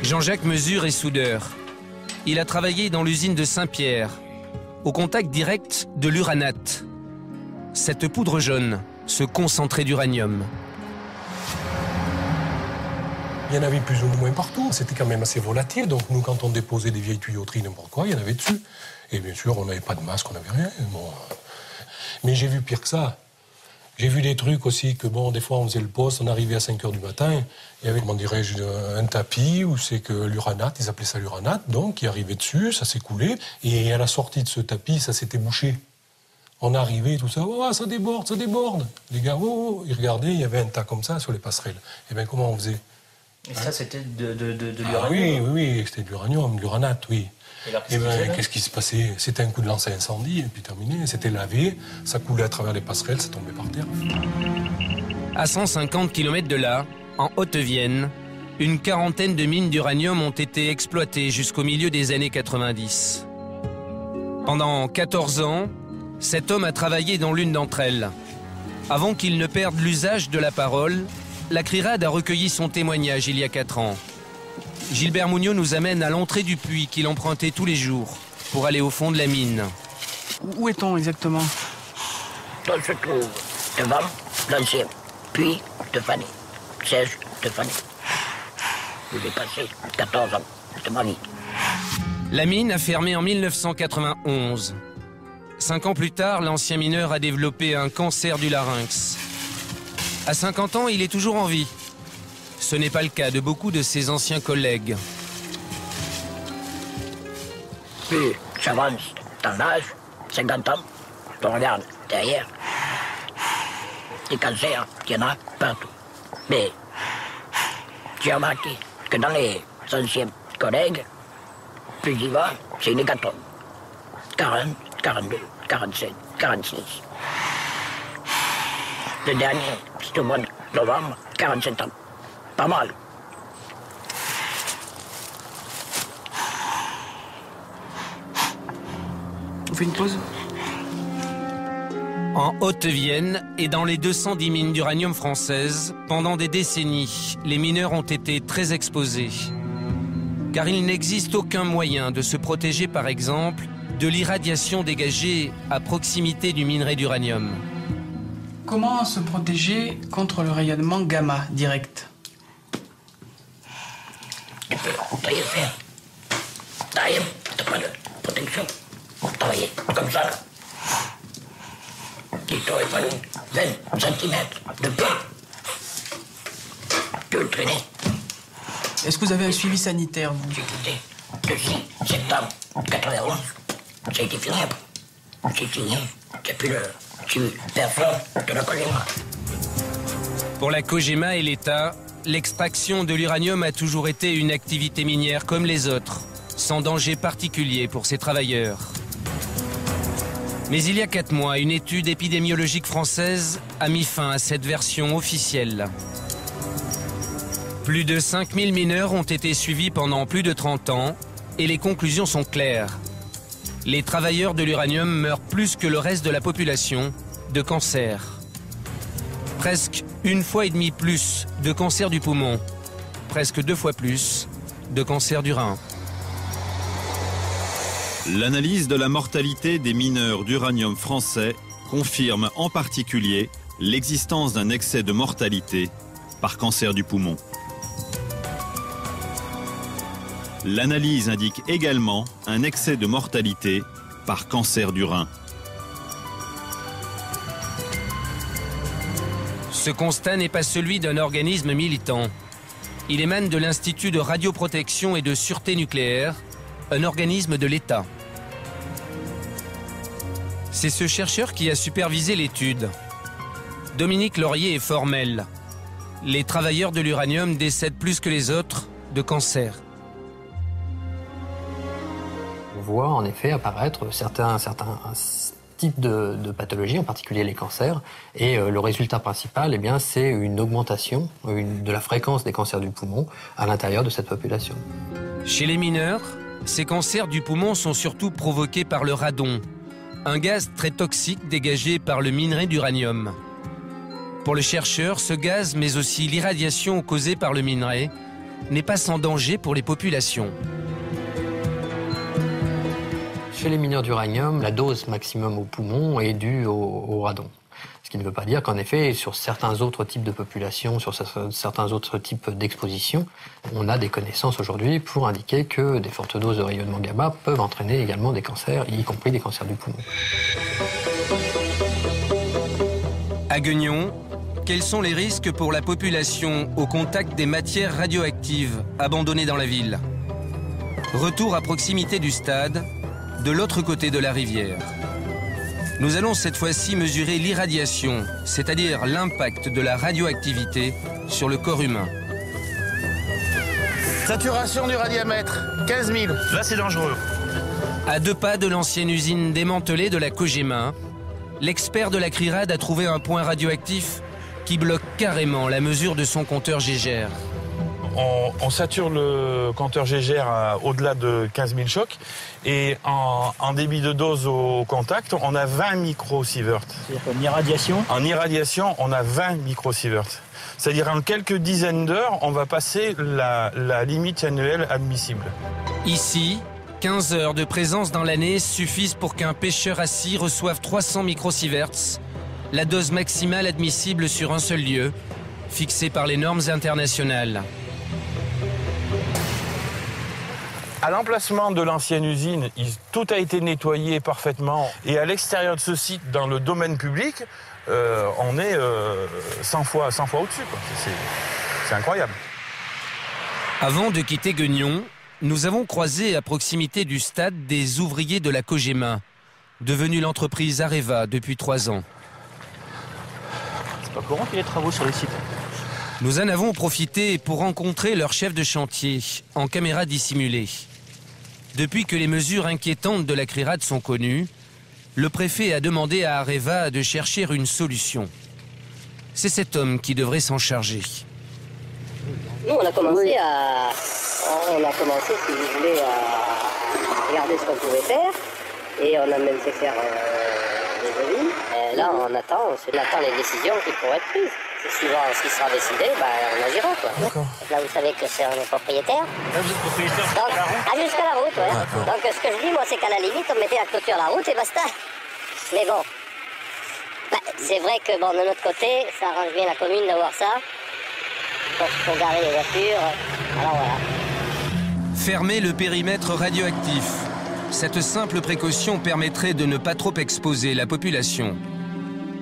Jean-Jacques Mesure est soudeur. Il a travaillé dans l'usine de Saint-Pierre, au contact direct de l'uranate. Cette poudre jaune, ce concentré d'uranium. Il y en avait plus ou moins partout. C'était quand même assez volatile. Donc nous, quand on déposait des vieilles tuyauteries, n'importe quoi, il y en avait dessus. Et bien sûr, on n'avait pas de masque, on n'avait rien. Bon. Mais j'ai vu pire que ça. J'ai vu des trucs aussi que, bon, des fois, on faisait le poste, on arrivait à 5 h du matin, il y avait, comment dirais-je, un tapis où c'est que l'uranate, ils appelaient ça l'uranate, donc, qui arrivait dessus, ça s'est coulé, et à la sortie de ce tapis, ça s'était bouché. On arrivait, tout ça, oh, ça déborde, ça déborde. Les gars, oh, ils regardaient, il y avait un tas comme ça sur les passerelles. Et bien, comment on faisait? Et ça, c'était de l'uranium? Oui, oui, c'était de l'uranium, de l'uranate, oui. Et bien, qu'est-ce qui se passait? C'était un coup de lance à incendie, et puis terminé. C'était lavé, ça coulait à travers les passerelles, ça tombait par terre. À 150 km de là, en Haute-Vienne, une quarantaine de mines d'uranium ont été exploitées jusqu'au milieu des années 90. Pendant 14 ans, cet homme a travaillé dans l'une d'entre elles. Avant qu'il ne perde l'usage de la parole, la CRIRAD a recueilli son témoignage il y a 4 ans. Gilbert Mougnot nous amène à l'entrée du puits qu'il empruntait tous les jours pour aller au fond de la mine. Où est-on exactement? On se trouve devant l'ancien puits de Fanny, siège de Fanny. Où j'ai passé 14 ans de ma vie. La mine a fermé en 1991. 5 ans plus tard, l'ancien mineur a développé un cancer du larynx. À 50 ans, il est toujours en vie. Ce n'est pas le cas de beaucoup de ses anciens collègues. Plus j'avance dans l'âge, 50 ans, on regarde derrière, des cancers, il y en a partout. Mais j'ai remarqué que dans les anciens collègues, plus j'y vais, c'est une hécatombe. 40, 42, 47, 46. Le dernier, c'est au mois de novembre, 47 ans. Pas mal. On fait une pause? En Haute-Vienne et dans les 210 mines d'uranium françaises, pendant des décennies, les mineurs ont été très exposés. Car il n'existe aucun moyen de se protéger, par exemple, de l'irradiation dégagée à proximité du minerai d'uranium. Comment se protéger contre le rayonnement gamma direct? Tu peux tailler faire. Tailler, t'as pas de protection. Travailler comme ça, là. Il t'aurait fallu 20 cm de peu. Tu le traîner. Est-ce que vous avez un suivi sanitaire, vous? J'ai quitté le 6 septembre 91. Ça a été fini. C'est fini. J'ai plus le performe de la Cogema. Pour la Cogema et l'État, l'extraction de l'uranium a toujours été une activité minière comme les autres, sans danger particulier pour ses travailleurs. Mais il y a 4 mois, une étude épidémiologique française a mis fin à cette version officielle. Plus de 5000 mineurs ont été suivis pendant plus de 30 ans et les conclusions sont claires. Les travailleurs de l'uranium meurent plus que le reste de la population de cancer. Presque 1,5 fois plus de cancer du poumon, presque 2 fois plus de cancer du rein. L'analyse de la mortalité des mineurs d'uranium français confirme en particulier l'existence d'un excès de mortalité par cancer du poumon. L'analyse indique également un excès de mortalité par cancer du rein. Ce constat n'est pas celui d'un organisme militant. Il émane de l'Institut de radioprotection et de sûreté nucléaire, un organisme de l'État. C'est ce chercheur qui a supervisé l'étude. Dominique Laurier est formel. Les travailleurs de l'uranium décèdent plus que les autres de cancer. On voit en effet apparaître certains types de pathologies, en particulier les cancers. Et le résultat principal, eh bien, c'est une augmentation de la fréquence des cancers du poumon à l'intérieur de cette population. Chez les mineurs, ces cancers du poumon sont surtout provoqués par le radon, un gaz très toxique dégagé par le minerai d'uranium. Pour le chercheur, ce gaz, mais aussi l'irradiation causée par le minerai, n'est pas sans danger pour les populations. Chez les mineurs d'uranium, la dose maximum au poumon est due au radon. Ce qui ne veut pas dire qu'en effet, sur certains autres types de populations, sur certains autres types d'expositions, on a des connaissances aujourd'hui pour indiquer que des fortes doses de rayonnement gamma peuvent entraîner également des cancers, y compris des cancers du poumon. À Gueugnon, quels sont les risques pour la population au contact des matières radioactives abandonnées dans la ville? Retour à proximité du stade, de l'autre côté de la rivière. Nous allons cette fois-ci mesurer l'irradiation, c'est-à-dire l'impact de la radioactivité sur le corps humain. Saturation du radiamètre, 15 000. Là, c'est dangereux. À 2 pas de l'ancienne usine démantelée de la Cogema, l'expert de la CRIRAD a trouvé un point radioactif qui bloque carrément la mesure de son compteur Geiger. On sature le compteur Geiger au-delà de 15 000 chocs et en débit de dose au contact, on a 20 microsieverts. C'est-à-dire qu'en irradiation? En irradiation, on a 20 microsieverts. C'est-à-dire en quelques dizaines d'heures, on va passer la limite annuelle admissible. Ici, 15 heures de présence dans l'année suffisent pour qu'un pêcheur assis reçoive 300 microsieverts, la dose maximale admissible sur un seul lieu, fixée par les normes internationales. À l'emplacement de l'ancienne usine, tout a été nettoyé parfaitement. Et à l'extérieur de ce site, dans le domaine public, on est 100 fois au-dessus. C'est incroyable. Avant de quitter Gueugnon, nous avons croisé à proximité du stade des ouvriers de la Cogema, devenue l'entreprise Areva depuis 3 ans. C'est pas courant qu'il y ait des travaux sur le site. Nous en avons profité pour rencontrer leur chef de chantier, en caméra dissimulée. Depuis que les mesures inquiétantes de la CRIRAD sont connues, le préfet a demandé à Areva de chercher une solution. C'est cet homme qui devrait s'en charger. Nous, on a commencé, si vous voulez, à regarder ce qu'on pouvait faire. Et on a même fait faire des devis. Et là, on attend les décisions qui pourraient être prises. Suivant ce qui sera décidé, on agira, quoi. Là, vous savez que c'est un propriétaire. Là, vous êtes propriétaire jusqu'à la route? Jusqu'à la route, ouais. Donc, ce que je dis, moi, c'est qu'à la limite, on mettait la clôture à la route et basta. Mais bon, c'est vrai que, de notre côté, ça arrange bien la commune d'avoir ça. Pour garer les voitures. Alors, voilà. Fermer le périmètre radioactif. Cette simple précaution permettrait de ne pas trop exposer la population.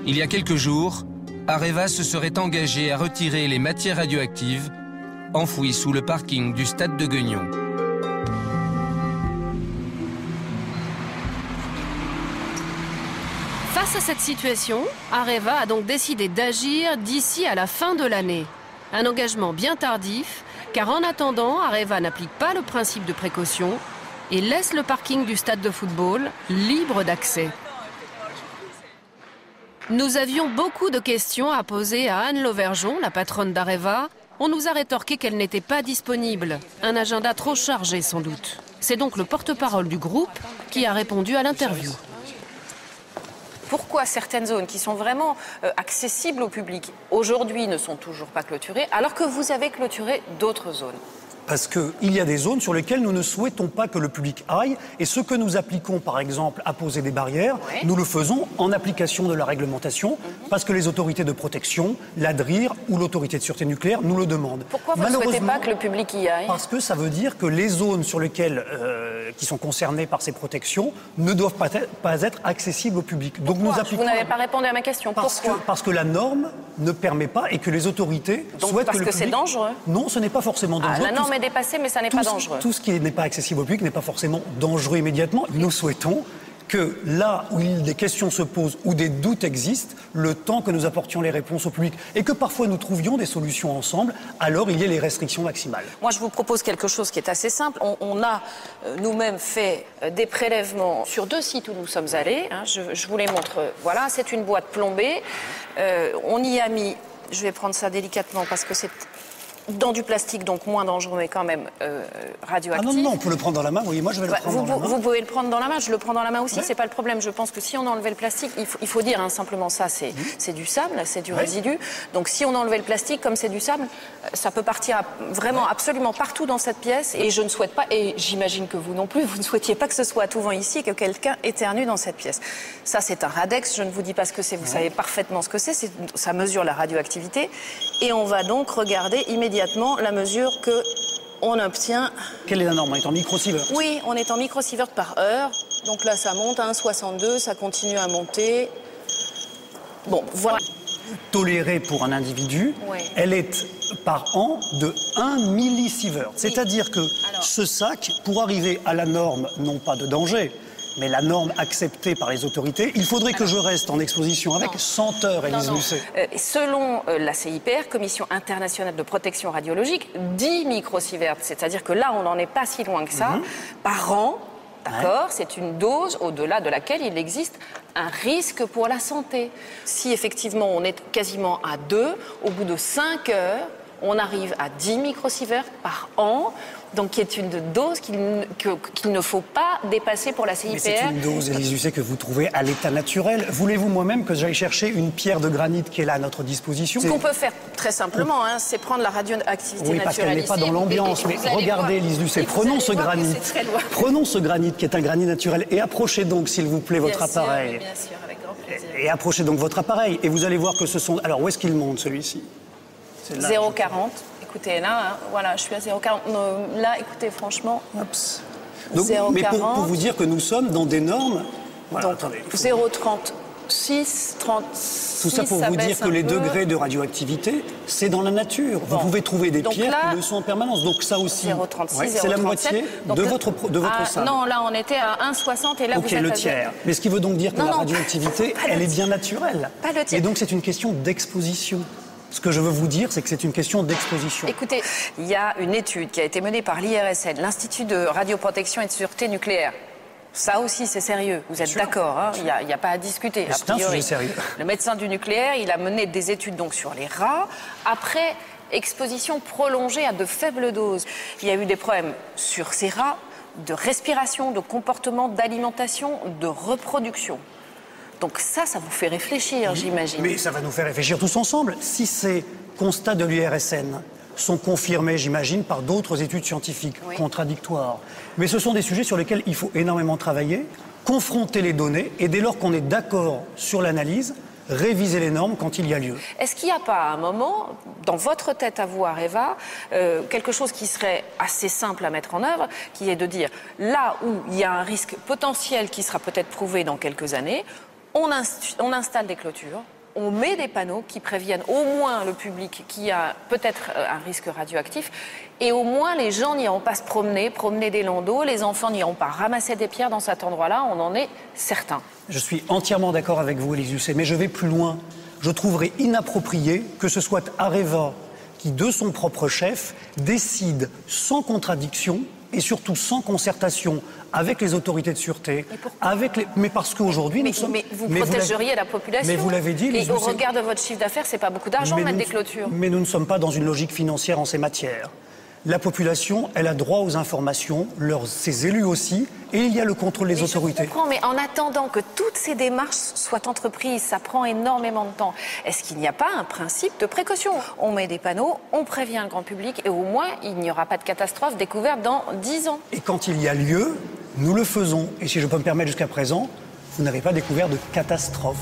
Il y a quelques jours, Areva se serait engagé à retirer les matières radioactives enfouies sous le parking du stade de Gueugnon. Face à cette situation, Areva a donc décidé d'agir d'ici à la fin de l'année. Un engagement bien tardif, car en attendant, Areva n'applique pas le principe de précaution et laisse le parking du stade de football libre d'accès. Nous avions beaucoup de questions à poser à Anne Lauvergeon, la patronne d'Areva. On nous a rétorqué qu'elle n'était pas disponible. Un agenda trop chargé, sans doute. C'est donc le porte-parole du groupe qui a répondu à l'interview. Pourquoi certaines zones qui sont vraiment accessibles au public, aujourd'hui ne sont toujours pas clôturées, alors que vous avez clôturé d'autres zones ? Parce qu'il y a des zones sur lesquelles nous ne souhaitons pas que le public aille. Et ce que nous appliquons, par exemple, à poser des barrières, nous le faisons en application de la réglementation, parce que les autorités de protection, l'ADRIR ou l'autorité de sûreté nucléaire nous le demandent. Pourquoi vous ne souhaitez pas que le public y aille ? Parce que ça veut dire que les zones sur lesquelles, qui sont concernées par ces protections ne doivent pas être accessibles au public. Donc nous appliquons... Vous n'avez pas répondu à ma question. Pourquoi ? Parce que la norme ne permet pas et que les autorités souhaitent que le public... Parce que c'est dangereux ? Non, ce n'est pas forcément dangereux. La norme est dépassée, mais ça n'est pas dangereux. Tout ce qui n'est pas accessible au public n'est pas forcément dangereux immédiatement. Nous souhaitons que là où des questions se posent, où des doutes existent, le temps que nous apportions les réponses au public et que parfois nous trouvions des solutions ensemble, alors il y a les restrictions maximales. Moi, je vous propose quelque chose qui est assez simple. On a nous-mêmes fait des prélèvements sur 2 sites où nous sommes allés. Je vous les montre. Voilà, c'est une boîte plombée. On y a mis, je vais prendre ça délicatement parce que c'est dans du plastique, donc moins dangereux, mais quand même radioactif. Ah non, on peut le prendre dans la main, oui, moi je vais le prendre dans la main. Vous pouvez le prendre dans la main, je le prends dans la main aussi, c'est pas le problème. Je pense que si on enlevait le plastique, il faut dire simplement ça, c'est du sable, c'est du résidu. Donc si on enlevait le plastique, comme c'est du sable, ça peut partir vraiment absolument partout dans cette pièce. Et je ne souhaite pas, et j'imagine que vous non plus, vous ne souhaitiez pas que ce soit à tout vent ici, que quelqu'un éternue dans cette pièce. Ça, c'est un Radex, je ne vous dis pas ce que c'est, vous savez parfaitement ce que c'est, ça mesure la radioactivité. Et on va donc regarder immédiatement la mesure que on obtient. Quelle est la norme? On est en microsievert? Oui, on est en microsievert par heure. Donc là, ça monte à 1,62, ça continue à monter. Bon, voilà. Tolérée pour un individu, elle est par an de 1 millisievert. C'est-à-dire que ce sac, pour arriver à la norme, non pas de danger, mais la norme acceptée par les autorités, il faudrait que je reste en exposition avec 100 heures, Élise Lucet. Selon la CIPR, Commission internationale de protection radiologique, 10 microsieverts, c'est-à-dire que là, on n'en est pas si loin que ça, par an, d'accord, c'est une dose au-delà de laquelle il existe un risque pour la santé. Si effectivement on est quasiment à 2, au bout de 5 heures, on arrive à 10 microsieverts par an, donc qui est une dose qu'il ne faut pas dépasser pour la CIPR. Mais c'est une dose, Élise Lucet, que vous trouvez à l'état naturel. Voulez-vous moi-même que j'aille chercher une pierre de granit qui est là à notre disposition? Ce qu'on peut faire très simplement, c'est prendre la radioactivité naturelle. Oui, parce qu'elle n'est pas dans l'ambiance. Mais regardez, Élise Lucet, prenons ce granit. Prenons ce granit qui est un granit naturel et approchez donc, s'il vous plaît, votre appareil. Bien sûr, avec grand plaisir. Et approchez donc votre appareil et vous allez voir que ce sont... Alors, où est-ce qu'il monte, celui-ci? 0,40. Écoutez, là, voilà, je suis à 0,40. Là, écoutez, franchement, donc, mais pour vous dire que nous sommes dans des normes... Voilà, 0,36, 36... Tout ça pour vous dire que les degrés de radioactivité, c'est dans la nature. Vous pouvez trouver des pierres qui le sont en permanence. Donc ça aussi, 0,36, c'est la moitié de votre salle. Non, là, on était à 1,60 et là, vous êtes le tiers. Mais ce qui veut donc dire que la radioactivité, elle est bien naturelle. Pas le tiers. Et donc c'est une question d'exposition. Ce que je veux vous dire, c'est que c'est une question d'exposition. Écoutez, il y a une étude qui a été menée par l'IRSN, l'Institut de radioprotection et de sûreté nucléaire. Ça aussi, c'est sérieux. Vous êtes d'accord, hein? Il n'y a pas à discuter. C'est un sujet sérieux. Le médecin du nucléaire, il a mené des études donc sur les rats. Après exposition prolongée à de faibles doses, il y a eu des problèmes sur ces rats de respiration, de comportement, d'alimentation, de reproduction. Donc ça vous fait réfléchir, j'imagine. Mais ça va nous faire réfléchir tous ensemble. Si ces constats de l'IRSN sont confirmés, j'imagine, par d'autres études scientifiques contradictoires. Mais ce sont des sujets sur lesquels il faut énormément travailler, confronter les données, et dès lors qu'on est d'accord sur l'analyse, réviser les normes quand il y a lieu. Est-ce qu'il n'y a pas à un moment, dans votre tête à vous, Areva, quelque chose qui serait assez simple à mettre en œuvre, qui est de dire, là où il y a un risque potentiel qui sera peut-être prouvé dans quelques années, on installe des clôtures, on met des panneaux qui préviennent au moins le public qui a peut-être un risque radioactif, et au moins les gens n'iront pas se promener des landaux, les enfants n'iront pas ramasser des pierres dans cet endroit-là, on en est certain. Je suis entièrement d'accord avec vous, Élise Lucet, mais je vais plus loin. Je trouverais inapproprié que ce soit Areva qui, de son propre chef, décide sans contradiction et surtout sans concertation avec les autorités de sûreté, mais parce qu'aujourd'hui nous sommes... Mais vous protégeriez la population. Mais vous l'avez dit, et au regard de votre chiffre d'affaires, c'est pas beaucoup d'argent mettre des clôtures. Mais nous ne sommes pas dans une logique financière en ces matières. La population, elle a droit aux informations, ses élus aussi, et il y a le contrôle des autorités. Je comprends, mais en attendant que toutes ces démarches soient entreprises, ça prend énormément de temps. Est-ce qu'il n'y a pas un principe de précaution? On met des panneaux, on prévient le grand public, et au moins, il n'y aura pas de catastrophe découverte dans 10 ans. Et quand il y a lieu, nous le faisons. Et si je peux me permettre jusqu'à présent, vous n'avez pas découvert de catastrophe.